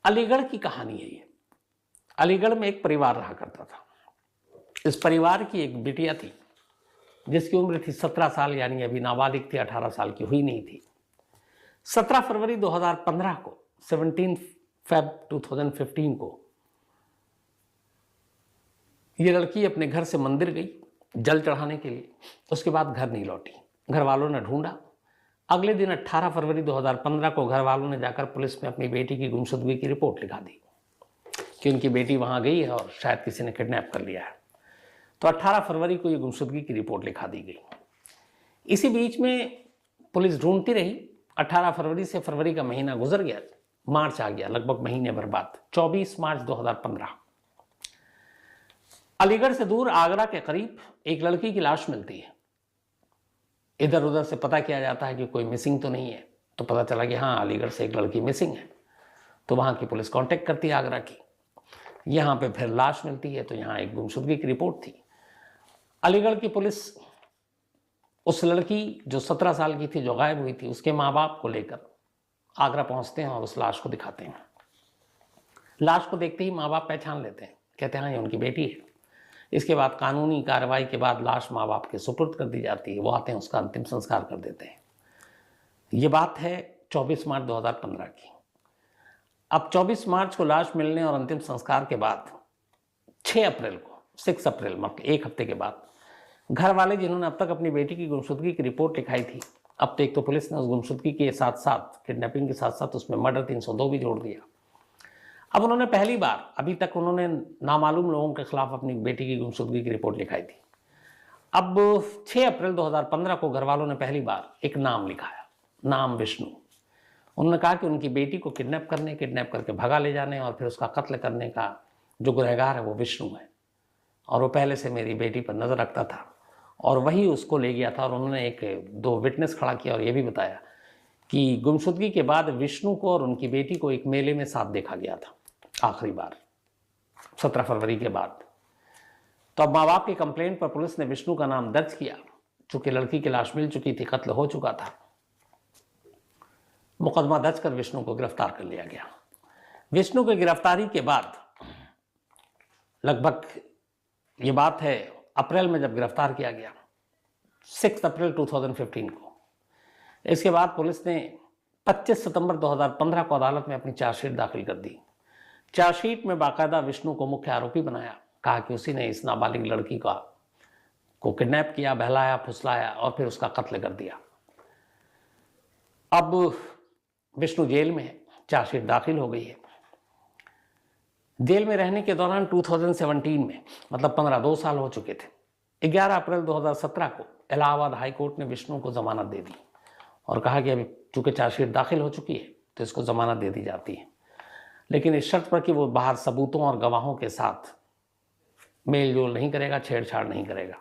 अलीगढ़ की कहानी है ये। अलीगढ़ में एक परिवार रहा करता था। इस परिवार की एक बिटिया थी जिसकी उम्र थी 17 साल, यानी अभी नाबालिग थी, 18 साल की हुई नहीं थी। 17 फरवरी 2015 को, 17 फेब 2015 को ये लड़की अपने घर से मंदिर गई जल चढ़ाने के लिए। उसके बाद घर नहीं लौटी। घर वालों ने ढूंढा। अगले दिन 18 फरवरी 2015 को घर वालों ने जाकर पुलिस में अपनी बेटी की गुमशुदगी की रिपोर्ट लिखा दी कि उनकी बेटी वहां गई है और शायद किसी ने किडनैप कर लिया है। तो 18 फरवरी को ये गुमशुदगी की रिपोर्ट लिखा दी गई। इसी बीच में पुलिस ढूंढती रही। 18 फरवरी से फरवरी का महीना गुजर गया, मार्च आ गया, लगभग महीने भर बाद 24 मार्च 2015 अलीगढ़ से दूर आगरा के करीब एक लड़की की लाश मिलती है। इधर उधर से पता किया जाता है कि कोई मिसिंग तो नहीं है। तो पता चला कि हाँ, अलीगढ़ से एक लड़की मिसिंग है। तो वहां की पुलिस कांटेक्ट करती है आगरा की। यहां पे फिर लाश मिलती है, तो यहां एक गुमशुदगी की रिपोर्ट थी। अलीगढ़ की पुलिस उस लड़की जो 17 साल की थी, जो गायब हुई थी, उसके माँ बाप को लेकर आगरा पहुंचते हैं और उस लाश को दिखाते हैं। लाश को देखते ही माँ बाप पहचान लेते हैं, कहते हैं हाँ, ये उनकी बेटी है। इसके बाद कानूनी कार्रवाई के बाद लाश माँ बाप के सुपुर्द कर दी जाती है। वो आते हैं, उसका अंतिम संस्कार कर देते हैं। ये बात है 24 मार्च 2015 की। अब 24 मार्च को लाश मिलने और अंतिम संस्कार के बाद 6 अप्रैल को, 6 अप्रैल मतलब एक हफ्ते के बाद, घर वाले जिन्होंने अब तक अपनी बेटी की गुमशुदगी की रिपोर्ट लिखाई थी, अब तो एक तो पुलिस ने उस गुमशुदगी के साथ साथ, किडनैपिंग के साथ साथ उसमें मर्डर 302 भी जोड़ दिया। अब उन्होंने पहली बार, अभी तक उन्होंने नामालूम लोगों के खिलाफ अपनी बेटी की गुमशुदगी की रिपोर्ट लिखाई थी। अब 6 अप्रैल 2015 को घर वालों ने पहली बार एक नाम लिखाया, नाम विष्णु। उन्होंने कहा कि उनकी बेटी को किडनैप करके भगा ले जाने और फिर उसका कत्ल करने का जो गुनहगार है वो विष्णु है, और वो पहले से मेरी बेटी पर नज़र रखता था और वही उसको ले गया था। और उन्होंने एक 2 विटनेस खड़ा किया और ये भी बताया कि गुमशुदगी के बाद विष्णु को और उनकी बेटी को एक मेले में साथ देखा गया था आखिरी बार, 17 फरवरी के बाद। तो अब माँ बाप की कंप्लेंट पर पुलिस ने विष्णु का नाम दर्ज किया। चूंकि लड़की की लाश मिल चुकी थी, कत्ल हो चुका था, मुकदमा दर्ज कर विष्णु को गिरफ्तार कर लिया गया। विष्णु की गिरफ्तारी के बाद लगभग, ये बात है अप्रैल में जब गिरफ्तार किया गया, 6 अप्रैल 2015 को। इसके बाद पुलिस ने 25 सितंबर 2015 को अदालत में अपनी चार्जशीट दाखिल कर दी। चार्जशीट में बाकायदा विष्णु को मुख्य आरोपी बनाया, कहा कि उसी ने इस नाबालिग लड़की को किडनैप किया, बहलाया, फुसलाया और फिर उसका कत्ल कर दिया। अब विष्णु जेल में है, चार्जशीट दाखिल हो गई है। जेल में रहने के दौरान 2017 में, मतलब 2 साल हो चुके थे, 11 अप्रैल 2017 को इलाहाबाद हाई कोर्ट ने विष्णु को जमानत दे दी और कहा कि अभी चूंकि चार्जशीट दाखिल हो चुकी है तो इसको जमानत दे दी जाती है, लेकिन इस शर्त पर कि वो बाहर सबूतों और गवाहों के साथ मेल जोल नहीं करेगा, छेड़छाड़ नहीं करेगा।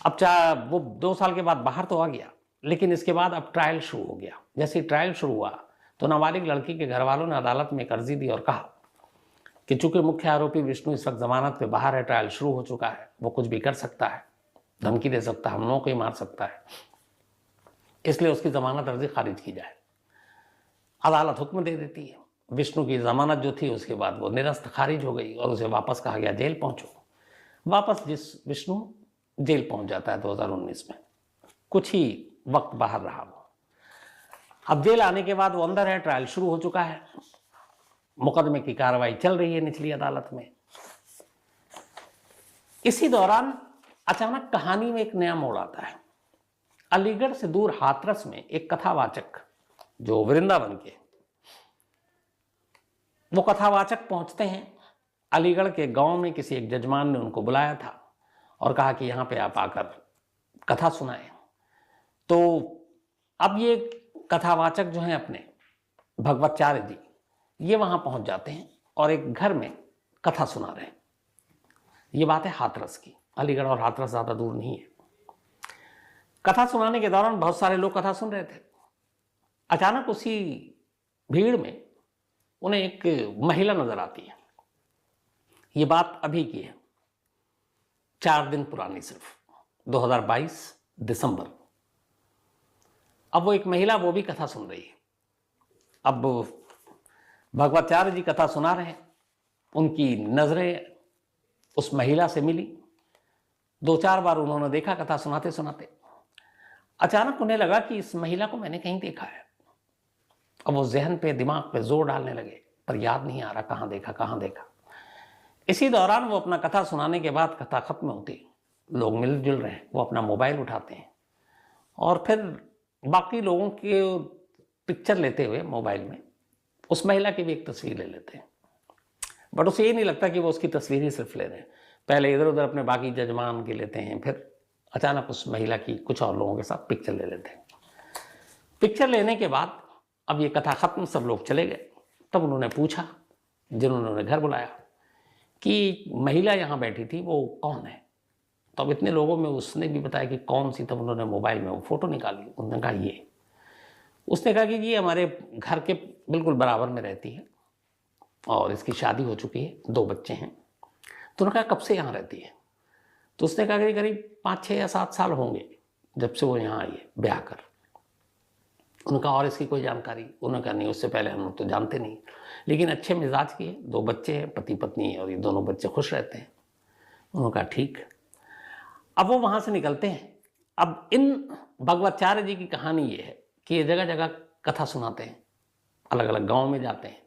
अब वो 2 साल के बाद बाहर तो आ गया, लेकिन इसके बाद अब ट्रायल शुरू हो गया। जैसे ही ट्रायल शुरू हुआ तो नाबालिग लड़की के घर वालों ने अदालत में एक अर्जी दी और कहा कि चूंकि मुख्य आरोपी विष्णु इस वक्त जमानत पे बाहर है, ट्रायल शुरू हो चुका है, वो कुछ भी कर सकता है, धमकी दे सकता है, हम लोगों को ही मार सकता है, इसलिए उसकी जमानत अर्जी खारिज की जाए। अदालत हुक्म दे देती है। विष्णु की जमानत जो थी उसके बाद वो निरस्त खारिज हो गई और उसे वापस कहा गया जेल पहुंचो। वापस विष्णु जेल पहुंच जाता है 2019 में। कुछ ही वक्त बाहर रहा वो। अब जेल आने के बाद वो अंदर है, ट्रायल शुरू हो चुका है, मुकदमे की कार्रवाई चल रही है निचली अदालत में। इसी दौरान अचानक कहानी में एक नया मोड़ आता है। अलीगढ़ से दूर हाथरस में एक कथावाचक, जो वृंदावन के, वो कथावाचक पहुंचते हैं। अलीगढ़ के गांव में किसी एक जजमान ने उनको बुलाया था और कहा कि यहां पे आप आकर कथा सुनाएं। तो अब ये कथावाचक जो हैं अपने भगवतचार्य जी, ये वहां पहुंच जाते हैं और एक घर में कथा सुना रहे हैं। ये बात है हाथरस की। अलीगढ़ और हाथरस ज्यादा दूर नहीं है। कथा सुनाने के दौरान बहुत सारे लोग कथा सुन रहे थे। अचानक उसी भीड़ में उन्हें एक महिला नजर आती है। ये बात अभी की है, 4 दिन पुरानी, सिर्फ 2022 दिसंबर। अब वो एक महिला, वो भी कथा सुन रही है। अब भगवताचार्य जी कथा सुना रहे हैं, उनकी नजरें उस महिला से मिली। 2-4 बार उन्होंने देखा कथा सुनाते सुनाते। अचानक उन्हें लगा कि इस महिला को मैंने कहीं देखा है। अब वो जहन पे, दिमाग पे जोर डालने लगे, पर याद नहीं आ रहा कहाँ देखा कहाँ देखा। इसी दौरान वो अपना कथा सुनाने के बाद कथा खत्म होती, लोग मिलजुल रहे हैं, वो अपना मोबाइल उठाते हैं और फिर बाकी लोगों के पिक्चर लेते हुए मोबाइल में उस महिला की भी एक तस्वीर ले लेते हैं। बट उसे ये नहीं लगता कि वो उसकी तस्वीर ही सिर्फ ले रहे हैं, पहले इधर उधर अपने बाकी जजमान की लेते हैं, फिर अचानक उस महिला की कुछ और लोगों के साथ पिक्चर ले लेते हैं। पिक्चर लेने के बाद अब ये कथा खत्म, सब लोग चले गए। तब उन्होंने पूछा, जिन्होंने उन्हें घर बुलाया, कि महिला यहाँ बैठी थी वो कौन है। तो अब इतने लोगों में उसने भी बताया कि कौन सी। तब उन्होंने मोबाइल में वो फोटो निकाली, उन्होंने कहा ये। उसने कहा कि ये हमारे घर के बिल्कुल बराबर में रहती है और इसकी शादी हो चुकी है, 2 बच्चे हैं। तो उन्होंने कहा कब से यहाँ रहती है। तो उसने कहा कि करीब 5, 6 या 7 साल होंगे जब से वो यहाँ आई है ब्याह कर। उन्होंने कहा और इसकी कोई जानकारी। उन्होंने कहा नहीं, उससे पहले हम लोग तो जानते नहीं, लेकिन अच्छे मिजाज की है, 2 बच्चे हैं, पति पत्नी है और ये दोनों बच्चे खुश रहते हैं। उन्होंने कहा ठीक। अब वो वहाँ से निकलते हैं। अब इन भगवताचार्य जी की कहानी ये है कि ये जगह जगह कथा सुनाते हैं, अलग अलग गाँव में जाते हैं।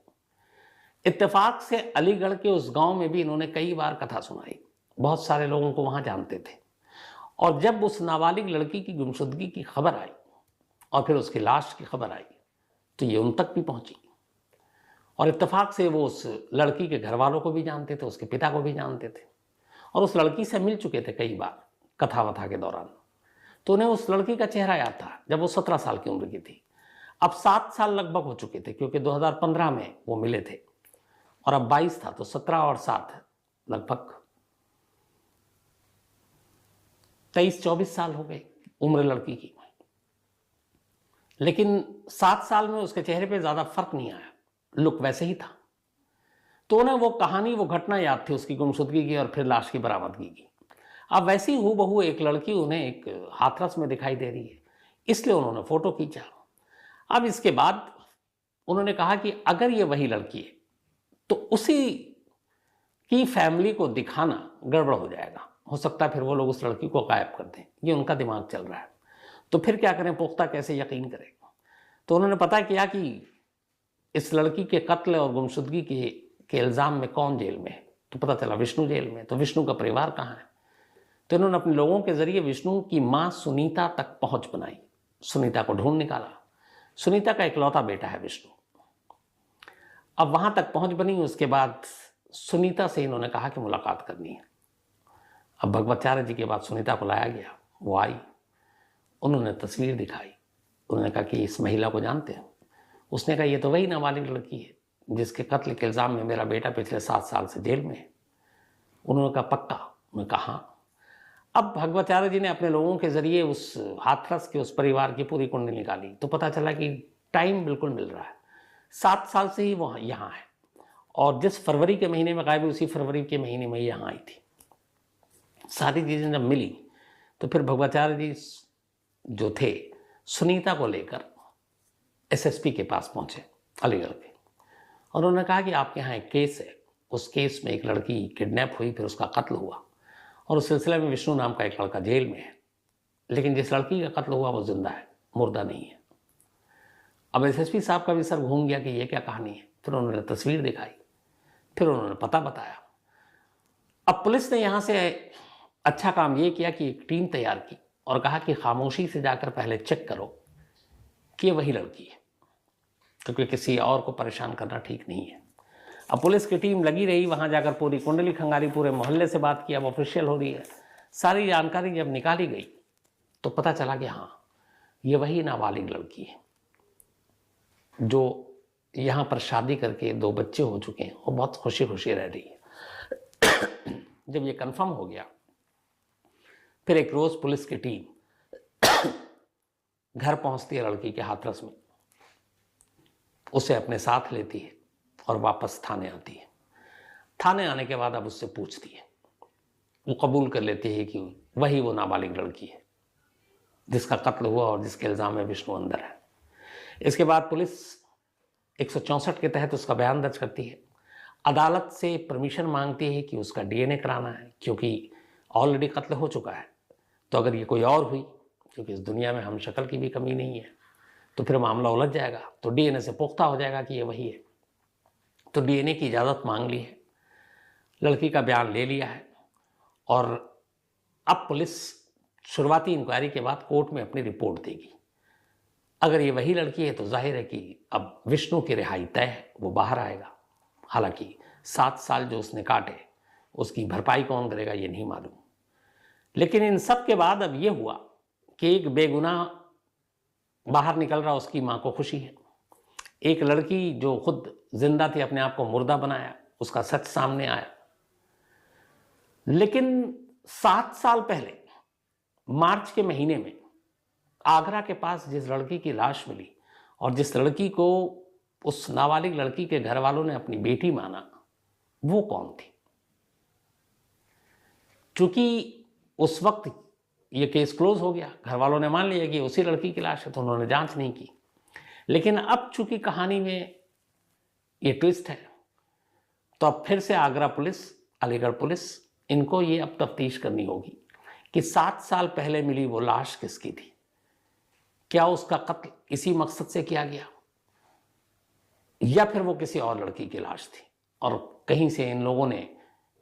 इत्तेफाक से अलीगढ़ के उस गांव में भी इन्होंने कई बार कथा सुनाई, बहुत सारे लोगों को वहां जानते थे। और जब उस नाबालिग लड़की की गुमशुदगी की खबर आई और फिर उसकी लाश की खबर आई तो ये उन तक भी पहुंची। और इत्तेफाक से वो उस लड़की के घर वालों को भी जानते थे, उसके पिता को भी जानते थे और उस लड़की से मिल चुके थे कई बार कथा वथा के दौरान। तो उन्हें उस लड़की का चेहरा याद था जब वो 17 साल की उम्र की थी। अब 7 साल लगभग हो चुके थे, क्योंकि 2015 में वो मिले थे और अब 22 था, तो 17 और 7 लगभग 23-24 साल हो गए उम्र लड़की की। लेकिन 7 साल में उसके चेहरे पे ज्यादा फर्क नहीं आया, लुक वैसे ही था। तो उन्हें वो कहानी, वो घटना याद थी उसकी गुमशुदगी की और फिर लाश की बरामदगी की। अब वैसी हूबहू एक लड़की उन्हें एक हाथरस में दिखाई दे रही है, इसलिए उन्होंने फोटो खींचा। अब इसके बाद उन्होंने कहा कि अगर ये वही लड़की है तो उसी की फैमिली को दिखाना गड़बड़ हो जाएगा, हो सकता है फिर वो लोग उस लड़की को गायब कर दें। ये उनका दिमाग चल रहा है, तो फिर क्या करें, पुख्ता कैसे यकीन करें। तो उन्होंने पता किया कि इस लड़की के कत्ल और गुमशुदगी के इल्ज़ाम में कौन जेल में है। तो पता चला विष्णु जेल में। तो विष्णु का परिवार कहाँ है। तो इन्होंने अपने लोगों के जरिए विष्णु की माँ सुनीता तक पहुंच बनाई, सुनीता को ढूंढ निकाला। सुनीता का इकलौता बेटा है विष्णु। अब वहां तक पहुंच बनी, उसके बाद सुनीता से इन्होंने कहा कि मुलाकात करनी है। अब भगवताचार्य जी के बाद सुनीता को लाया गया, वो आई, उन्होंने तस्वीर दिखाई। उन्होंने कहा कि इस महिला को जानते हैं। उसने कहा ये तो वही नाबालिग लड़की है जिसके कत्ल के इल्ज़ाम में मेरा बेटा पिछले 7 साल से जेल में है। उन्होंने कहा पक्का। मैं कहा हाँ। अब भगवताचार्य जी ने अपने लोगों के जरिए उस हाथरस के उस परिवार की पूरी कुंडली निकाली, तो पता चला कि टाइम बिल्कुल मिल रहा है। 7 साल से ही वो यहाँ है और जिस फरवरी के महीने में गायब हुई उसी फरवरी के महीने में यहाँ आई थी। सारी चीज़ें जब मिली तो फिर भगवताचार्य जी जो थे सुनीता को लेकर एसएसपी के पास पहुंचे अलीगढ़ के, और उन्होंने कहा कि आपके यहाँ एक केस है, उस केस में एक लड़की किडनैप हुई, फिर उसका कत्ल हुआ और उस सिलसिले में विष्णु नाम का एक लड़का जेल में है, लेकिन जिस लड़की का कत्ल हुआ वो जिंदा है, मुर्दा नहीं है। अब एसएसपी साहब का भी सर घूम गया कि ये क्या कहानी है। फिर उन्होंने तस्वीर दिखाई, फिर उन्होंने पता बताया। अब पुलिस ने यहाँ से अच्छा काम ये किया कि एक टीम तैयार की और कहा कि खामोशी से जाकर पहले चेक करो कि वही लड़की है, क्योंकि किसी और को परेशान करना ठीक नहीं है। अब पुलिस की टीम लगी रही, वहां जाकर पूरी कुंडली खंगाली, पूरे मोहल्ले से बात की। अब ऑफिशियल हो रही है। सारी जानकारी जब निकाली गई तो पता चला कि हाँ ये वही नाबालिग लड़की है जो यहाँ पर शादी करके 2 बच्चे हो चुके हैं और बहुत खुशी खुशी रह रही है। जब ये कंफर्म हो गया फिर एक रोज पुलिस की टीम घर पहुंचती है लड़की के हाथरस में, उसे अपने साथ लेती है और वापस थाने आती है। थाने आने के बाद अब उससे पूछती है, वो कबूल कर लेती है कि वही वो नाबालिग लड़की है जिसका कत्ल हुआ और जिसके इल्ज़ाम में विष्णु अंदर है। इसके बाद पुलिस 164 के तहत उसका बयान दर्ज करती है, अदालत से परमिशन मांगती है कि उसका डीएनए कराना है, क्योंकि ऑलरेडी कत्ल हो चुका है। तो अगर ये कोई और हुई, क्योंकि इस दुनिया में हम शक्ल की भी कमी नहीं है, तो फिर मामला उलझ जाएगा, तो डीएनए से पुख्ता हो जाएगा कि ये वही है। तो डीएनए की इजाज़त मांग ली है, लड़की का बयान ले लिया है, और अब पुलिस शुरुआती इंक्वायरी के बाद कोर्ट में अपनी रिपोर्ट देगी। अगर ये वही लड़की है तो जाहिर है कि अब विष्णु की रिहाई तय है, वो बाहर आएगा। हालांकि 7 साल जो उसने काटे उसकी भरपाई कौन करेगा ये नहीं मालूम। लेकिन इन सब के बाद अब ये हुआ कि एक बेगुनाह बाहर निकल रहा, उसकी माँ को खुशी है। एक लड़की जो खुद जिंदा थी, अपने आप को मुर्दा बनाया, उसका सच सामने आया। लेकिन 7 साल पहले मार्च के महीने में आगरा के पास जिस लड़की की लाश मिली और जिस लड़की को उस नाबालिग लड़की के घर वालों ने अपनी बेटी माना, वो कौन थी? चूंकि उस वक्त ये केस क्लोज हो गया, घर वालों ने मान लिया कि उसी लड़की की लाश है, तो उन्होंने जांच नहीं की। लेकिन अब चूंकि कहानी में ये ट्विस्ट है, तो अब फिर से आगरा पुलिस, अलीगढ़ पुलिस, इनको ये अब तफ्तीश करनी होगी कि 7 साल पहले मिली वो लाश किसकी थी। क्या उसका कत्ल इसी मकसद से किया गया, या फिर वो किसी और लड़की की लाश थी और कहीं से इन लोगों ने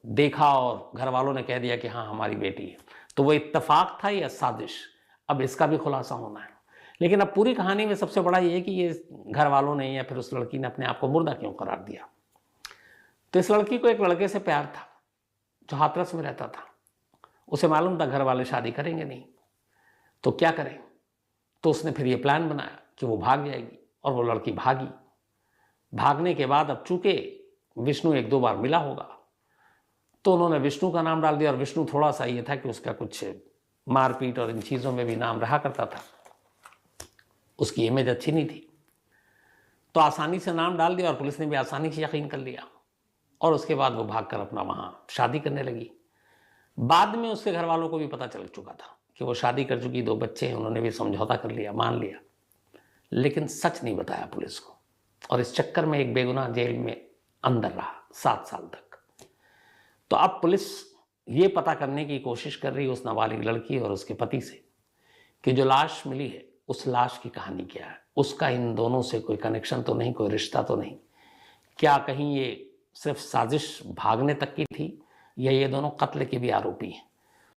देखा और घर वालों ने कह दिया कि हाँ हमारी बेटी है। तो वो इत्तेफाक था या साजिश, अब इसका भी खुलासा होना है। लेकिन अब पूरी कहानी में सबसे बड़ा ये है कि ये घर वालों ने या फिर उस लड़की ने अपने आप को मुर्दा क्यों करार दिया। तो इस लड़की को एक लड़के से प्यार था जो हाथरस में रहता था। उसे मालूम था घर वाले शादी करेंगे नहीं, तो क्या करें। तो उसने फिर ये प्लान बनाया कि वो भाग जाएगी, और वो लड़की भागी। भागने के बाद अब चूंकि विष्णु 1-2 बार मिला होगा, तो उन्होंने विष्णु का नाम डाल दिया। और विष्णु थोड़ा सा ये था कि उसका कुछ मारपीट और इन चीज़ों में भी नाम रहा करता था, उसकी इमेज अच्छी नहीं थी, तो आसानी से नाम डाल दिया और पुलिस ने भी आसानी से यकीन कर लिया। और उसके बाद वो भागकर अपना वहाँ शादी करने लगी। बाद में उसके घर वालों को भी पता चल चुका था कि वो शादी कर चुकी, 2 बच्चे हैं, उन्होंने भी समझौता कर लिया, मान लिया, लेकिन सच नहीं बताया पुलिस को। और इस चक्कर में एक बेगुनाह जेल में अंदर रहा 7 साल तक। तो अब पुलिस ये पता करने की कोशिश कर रही है उस नाबालिग लड़की और उसके पति से कि जो लाश मिली है उस लाश की कहानी क्या है, उसका इन दोनों से कोई कनेक्शन तो नहीं, कोई रिश्ता तो नहीं। क्या कहीं ये सिर्फ साजिश भागने तक की थी, या ये दोनों कत्ल के भी आरोपी हैं।